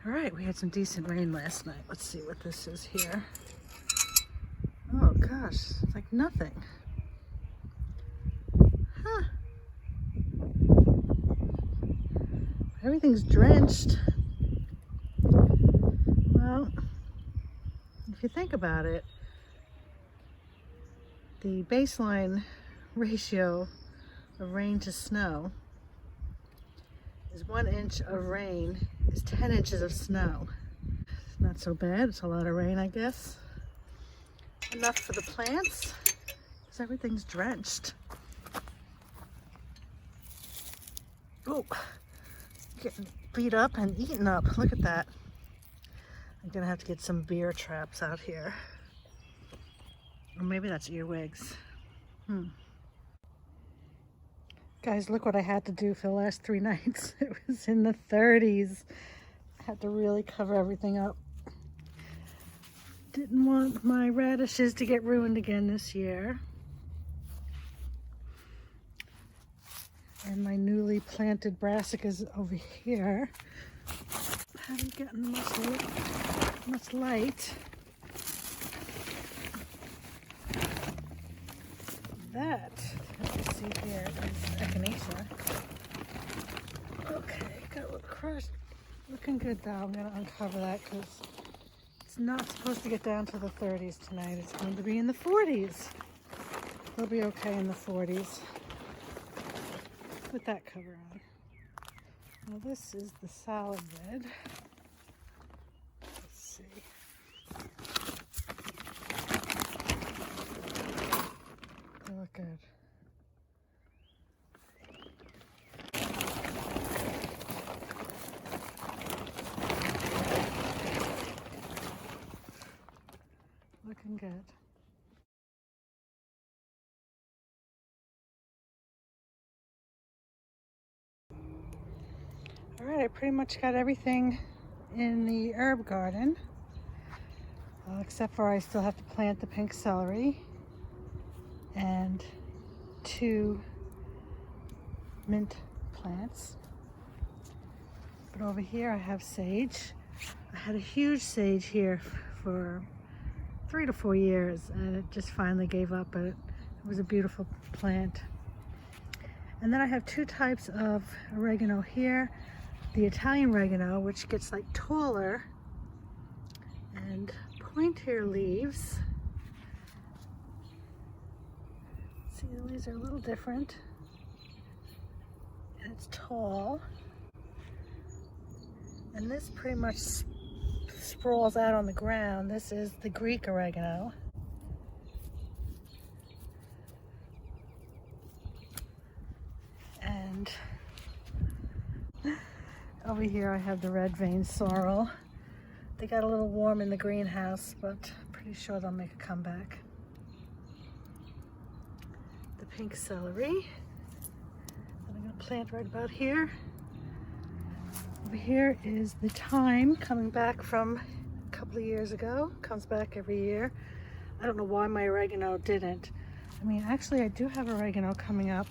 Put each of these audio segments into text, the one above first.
All right, we had some decent rain last night. Let's see what this is here. Oh gosh, it's like nothing. Huh. Everything's drenched. Well, if you think about it, the baseline ratio of rain to snow is 1 inch of rain is 10 inches of snow. It's not so bad. It's a lot of rain, I guess. Enough for the plants because everything's drenched. Oh, getting beat up and eaten up. Look at that. I'm gonna have to get some beer traps out here. Or maybe that's earwigs. Guys, look what I had to do for the last 3 nights. It was in the 30s. I had to really cover everything up. Didn't want my radishes to get ruined again this year. And my newly planted brassicas over here haven't gotten much light. That, as you see here, is Echinacea. Okay, got a little crushed. Looking good though. I'm going to uncover that because it's not supposed to get down to the 30s tonight. It's going to be in the 40s. It'll be okay in the 40s. Put that cover on. Now this is the salad red. Let's see. They look good. Looking good. All right, I pretty much got everything in the herb garden, except for I still have to plant the pink celery and 2 mint plants. But over here I have sage. I had a huge sage here for 3 to 4 years and it just finally gave up, but it was a beautiful plant. And then I have 2 types of oregano here. The Italian oregano, which gets like taller and pointier leaves. See, the leaves are a little different. And it's tall. And this pretty much sprawls out on the ground. This is the Greek oregano. And over here I have the Red Vein Sorrel. They got a little warm in the greenhouse, but I'm pretty sure they'll make a comeback. The pink celery that I'm going to plant right about here. Over here is the thyme coming back from a couple of years ago. Comes back every year. I don't know why my oregano didn't. I mean, actually I do have oregano coming up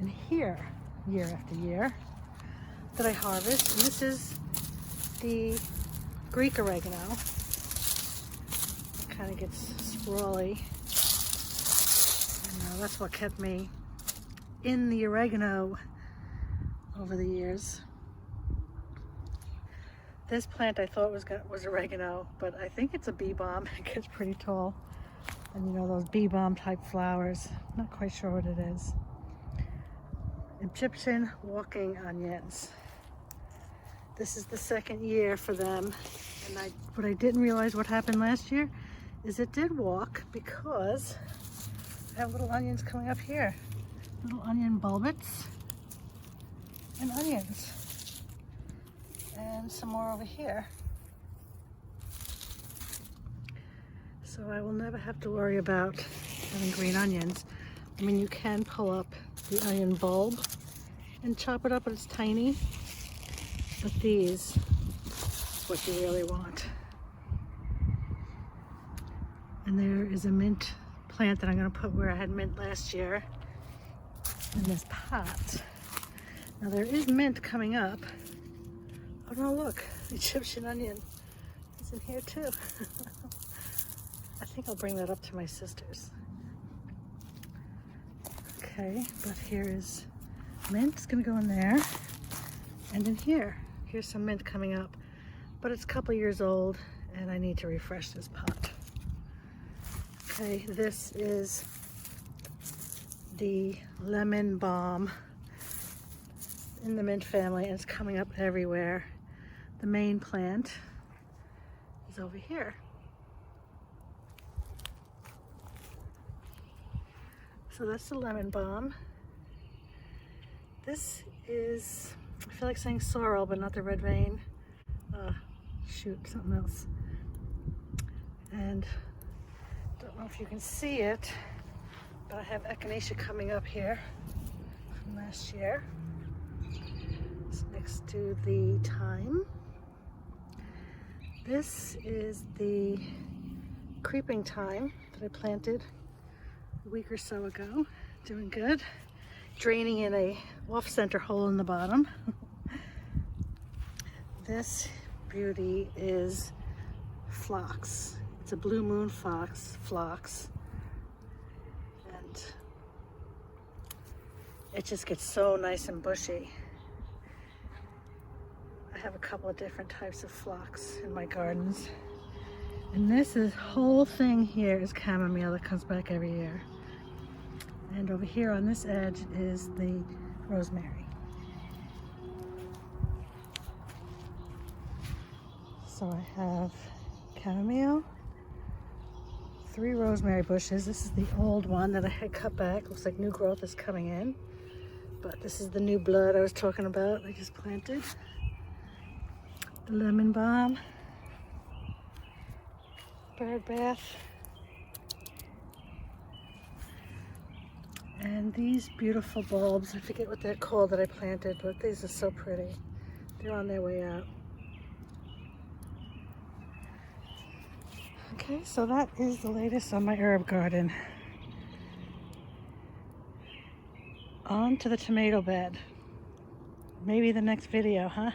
in here year after year that I harvest, and this is the Greek oregano. It kind of gets sprawly. And, that's what kept me in the oregano over the years. This plant I thought was oregano, but I think it's a bee balm. It gets pretty tall, and you know those bee balm type flowers. Not quite sure what it is. Egyptian walking onions. This is the 2nd year for them, and what I didn't realize what happened last year is it did walk because I have little onions coming up here, little onion bulbets and onions, and some more over here. So I will never have to worry about having green onions. I mean, you can pull up the onion bulb and chop it up, but it's tiny. But these, what you really want. And there is a mint plant that I'm going to put where I had mint last year in this pot. Now there is mint coming up Oh no, look, Egyptian onion is in here too. I think I'll bring that up to my sisters. Okay, but here is mint. It's gonna go in there. And in here, here's some mint coming up. But it's a couple years old and I need to refresh this pot. Okay, this is the lemon balm in the mint family, and it's coming up everywhere. The main plant is over here. So that's the lemon balm. This is, I feel like saying sorrel, but not the red vein. Shoot, something else. And don't know if you can see it, but I have Echinacea coming up here from last year. It's next to the Thyme. This is the creeping thyme that I planted a week or so ago. Doing good. Draining in a off-center hole in the bottom. This beauty is Phlox. It's a blue moon phlox. And it just gets so nice and bushy. I have a couple of different types of phlox in my gardens. And this whole thing here is chamomile that comes back every year. And over here on this edge is the rosemary. So I have chamomile, 3 rosemary bushes. This is the old one that I had cut back. Looks like new growth is coming in. But this is the new blood I was talking about, I just planted. The lemon balm, bird bath, and these beautiful bulbs. I forget what they're called that I planted, but these are so pretty. They're on their way out. Okay, so that is the latest on my herb garden. On to the tomato bed. Maybe the next video, huh?